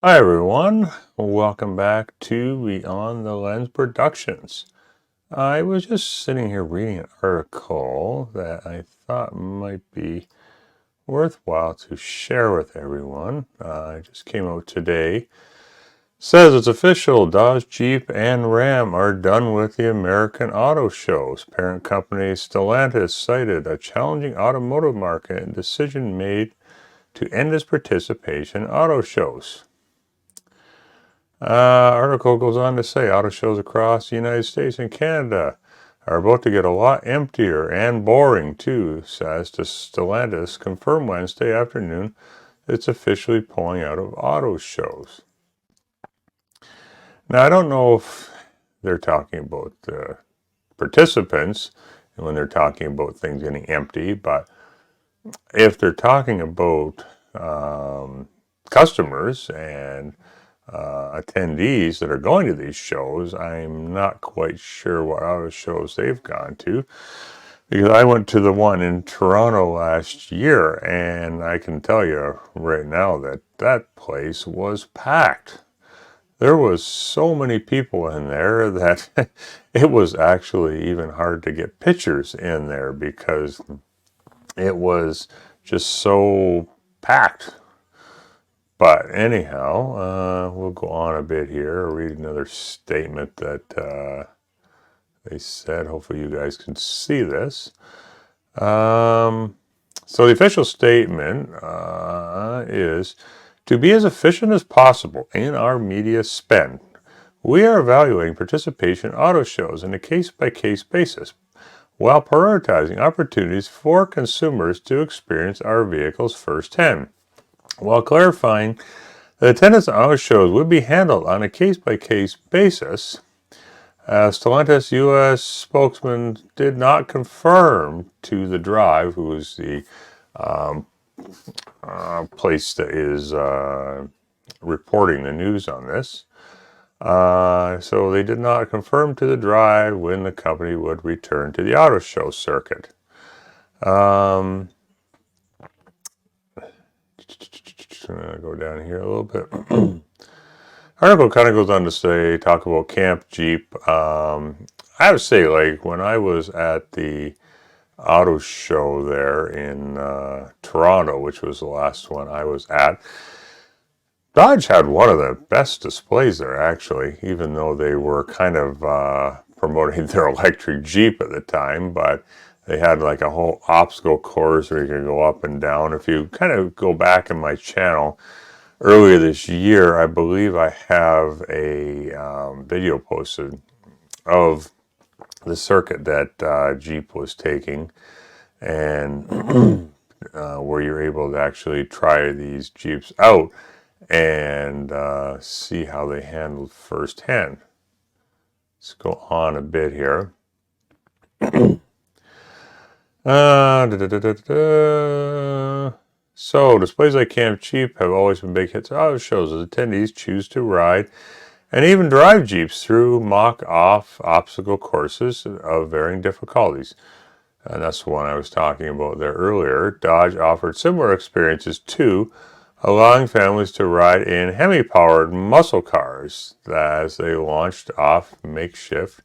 Hi everyone, welcome back to Beyond the Lens Productions. I was just sitting here reading an article that I thought might be worthwhile to share with everyone. It just came out today. Says it's official, Dodge, Jeep, and Ram are done with the American Auto Shows. Parent company Stellantis cited a challenging automotive market and decision made to end its participation in auto shows. Article goes on to say auto shows across the United States and Canada are about to get a lot emptier and boring too, says Stellantis confirmed Wednesday afternoon it's officially pulling out of auto shows. Now, I don't know if they're talking about participants when they're talking about things getting empty, but if they're talking about customers and attendees that are going to these shows, I'm not quite sure what auto shows they've gone to, because I went to the one in Toronto last year, and I can tell you right now that that place was packed. There was so many people in there that it was actually even hard to get pictures in there because it was just so packed. But anyhow, we'll go on a bit here. I'll read another statement that they said. Hopefully you guys can see this. So the official statement is to be as efficient as possible in our media spend. We are evaluating participation in auto shows on a case-by-case basis while prioritizing opportunities for consumers to experience our vehicles firsthand, while clarifying that attendance at auto shows would be handled on a case-by-case basis. Stellantis U.S. spokesman did not confirm to The Drive, who is the place that is reporting the news on this. So they did not confirm to The Drive when the company would return to the auto show circuit. Go down here a little bit. Article kind of goes on to talk about Camp Jeep. I would say, like, when I was at the auto show there in Toronto, which was the last one I was at, Dodge had one of the best displays there, actually, even though they were kind of promoting their electric Jeep at the time. But they had like a whole obstacle course where you could go up and down. If you kind of go back in my channel, earlier this year, I believe I have a video posted of the circuit that Jeep was taking, and where you're able to actually try these Jeeps out and see how they handled firsthand. Let's go on a bit here. So, displays like Camp Jeep have always been big hits at auto shows as attendees choose to ride and even drive Jeeps through mock-off obstacle courses of varying difficulties. And that's the one I was talking about there earlier. Dodge offered similar experiences too, allowing families to ride in Hemi-powered muscle cars as they launched off makeshift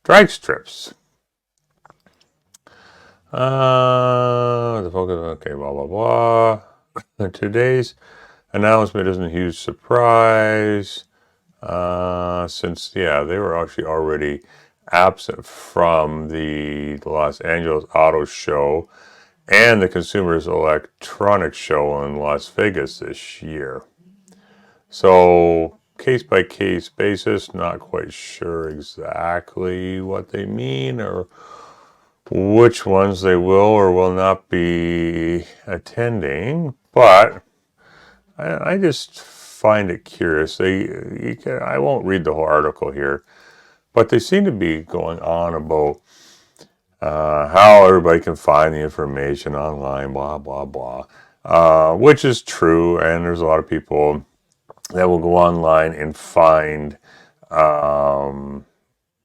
drag strips. The focus, okay, blah, blah, blah. Today's announcement isn't a huge surprise, since, yeah, they were actually already absent from the Los Angeles Auto Show and the Consumers Electronics Show in Las Vegas this year. So, case-by-case basis, not quite sure exactly what they mean or which ones they will or will not be attending, but I just find it curious. I won't read the whole article here, but they seem to be going on about how everybody can find the information online, blah, blah, blah, which is true, and there's a lot of people that will go online and find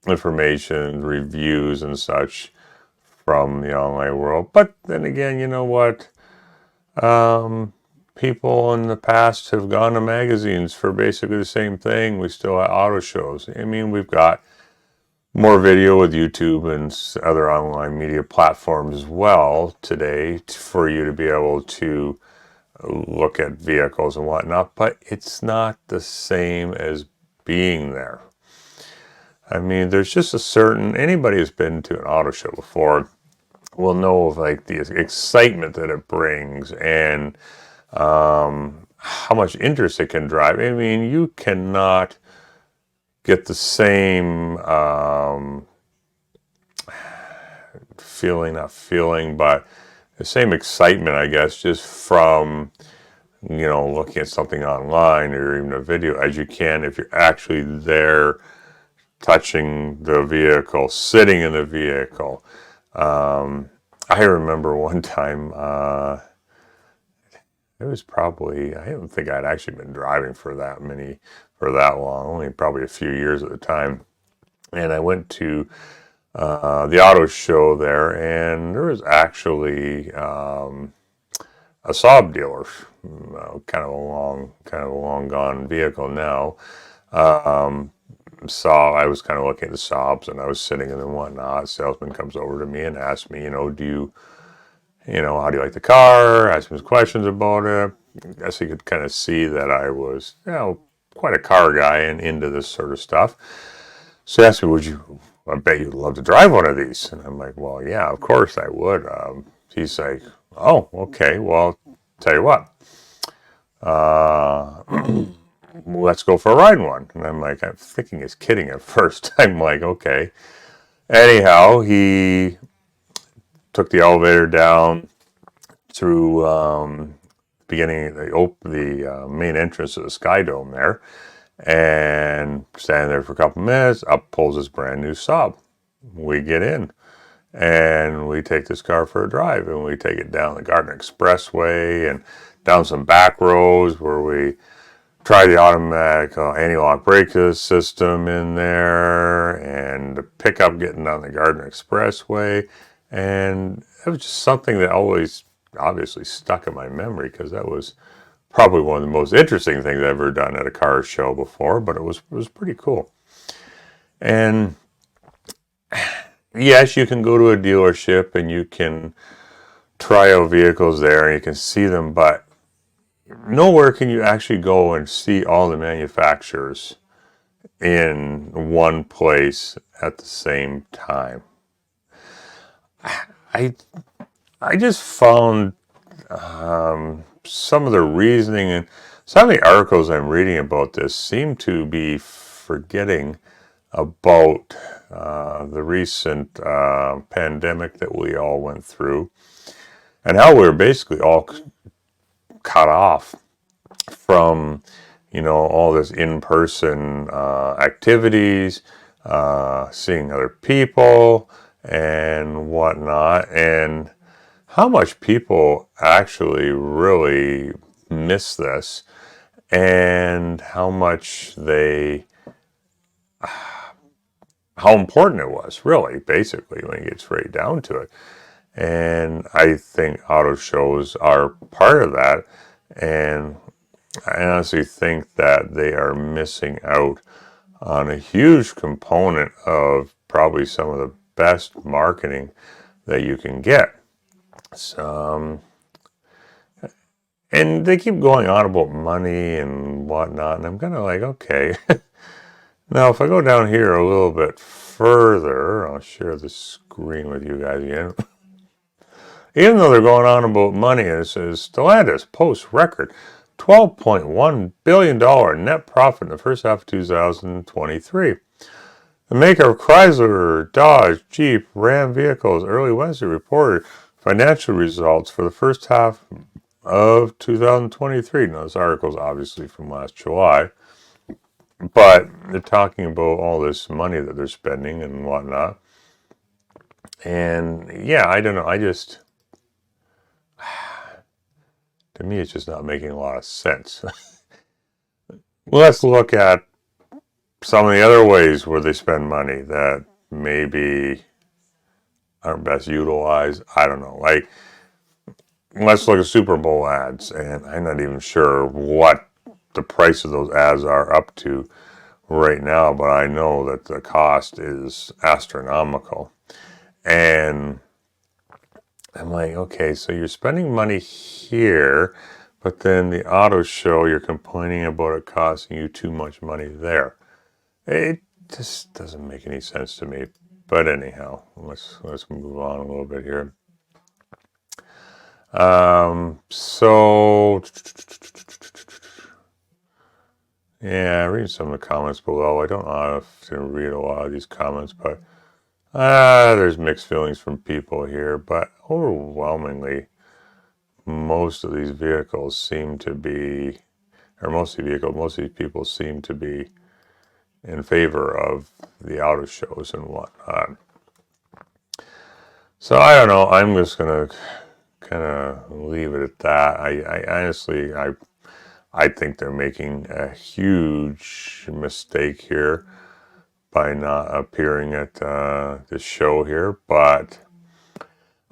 information, reviews, and such from the online world. But then again, you know what? people in the past have gone to magazines for basically the same thing. We still have auto shows. I mean, we've got more video with YouTube and other online media platforms as well today for you to be able to look at vehicles and whatnot, but it's not the same as being there. I mean, there's just a certain, anybody who's been to an auto show before will know of like the excitement that it brings and how much interest it can drive. I mean, you cannot get the same but the same excitement, I guess, just from, looking at something online or even a video as you can if you're actually there touching the vehicle, sitting in the vehicle. I remember one time, it was probably, I don't think I'd actually been driving for that long, only probably a few years at the time. And I went to the auto show there, and there was actually a Saab dealer, kind of a long gone vehicle now. I was kind of looking at the Saabs, and I was sitting in and whatnot. A salesman comes over to me and asks me, how do you like the car? Asked me some questions about it. I guess he could kind of see that I was, quite a car guy and into this sort of stuff. So he asked me, I bet you'd love to drive one of these. And I'm like, well, yeah, of course I would. He's like, oh, okay, well, tell you what. Let's go for a ride in one. And I'm like, I'm thinking he's kidding at first. I'm like, okay. Anyhow, he took the elevator down through the main entrance of the Sky Dome there, and standing there for a couple minutes, up pulls this brand new Saab. We get in, and we take this car for a drive, and we take it down the Gardner Expressway and down some back roads where we try the automatic anti-lock brake system in there, and the pickup getting down the Gardner Expressway. And it was just something that always obviously stuck in my memory because that was probably one of the most interesting things I've ever done at a car show before, but it was pretty cool. And yes, you can go to a dealership and you can try out vehicles there and you can see them, but nowhere can you actually go and see all the manufacturers in one place at the same time. I just found some of the reasoning and some of the articles I'm reading about this seem to be forgetting about the recent pandemic that we all went through and how we were basically all cut off from, all this in-person activities, seeing other people and whatnot, and how much people actually really miss this and how important it was, really, basically, when it gets right down to it. And I think auto shows are part of that, and I honestly think that they are missing out on a huge component of probably some of the best marketing that you can get. And they keep going on about money and whatnot, and I'm kind of like, okay. Now, if I go down here a little bit further, I'll share the screen with you guys again. Even though they're going on about money, it says Stellantis posts record $12.1 billion net profit in the first half of 2023. The maker of Chrysler, Dodge, Jeep, Ram vehicles early Wednesday reported financial results for the first half of 2023. Now, this article is obviously from last July, but they're talking about all this money that they're spending and whatnot. And yeah, I don't know. To me, it's just not making a lot of sense. Let's look at some of the other ways where they spend money that maybe aren't best utilized. I don't know. Like, let's look at Super Bowl ads, and I'm not even sure what the price of those ads are up to right now, but I know that the cost is astronomical. And I'm like, okay, so you're spending money here, but then the auto show, you're complaining about it costing you too much money there. It just doesn't make any sense to me. But anyhow, let's move on a little bit here. So yeah, reading some of the comments below. I don't know if to read a lot of these comments, but there's mixed feelings from people here. But overwhelmingly, most of these vehicles seem to be, or most of these people seem to be in favor of the auto shows and whatnot. So I don't know. I'm just gonna kind of leave it at that. I honestly, I think they're making a huge mistake here by not appearing at this show here, but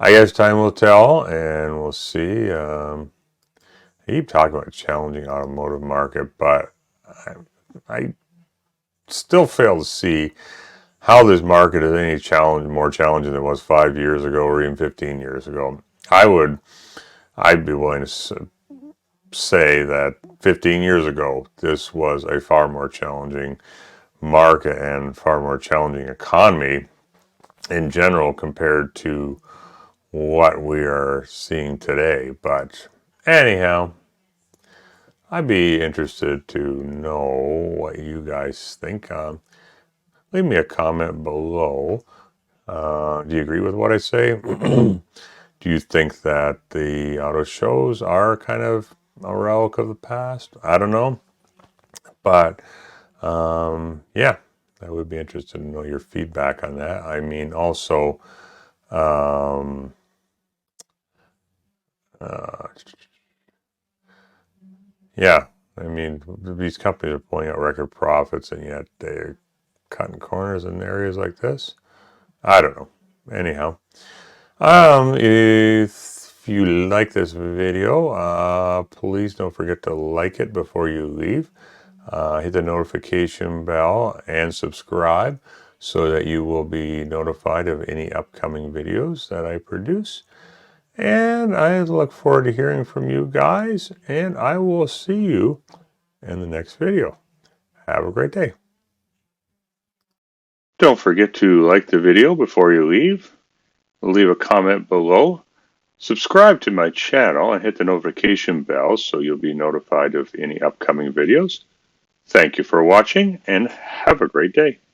I guess time will tell, and we'll see. I keep talking about challenging automotive market, but I still fail to see how this market is any more challenging than it was 5 years ago or even 15 years ago. I'd be willing to say that 15 years ago, this was a far more challenging market and far more challenging economy in general compared to what we are seeing today. But anyhow, I'd be interested to know what you guys think. Leave me a comment below. Do you agree with what I say? Do you think that the auto shows are kind of a relic of the past? I don't know. But yeah, I would be interested to know your feedback on that. I mean, also, um, uh, yeah, I mean, these companies are pulling out record profits, and yet they're cutting corners in areas like this. I don't know. Anyhow, if you like this video, please don't forget to like it before you leave. Hit the notification bell and subscribe so that you will be notified of any upcoming videos that I produce. And I look forward to hearing from you guys, and I will see you in the next video. Have a great day. Don't forget to like the video before you leave a comment below, subscribe to my channel, and hit the notification bell so you'll be notified of any upcoming videos. Thank you for watching, and have a great day.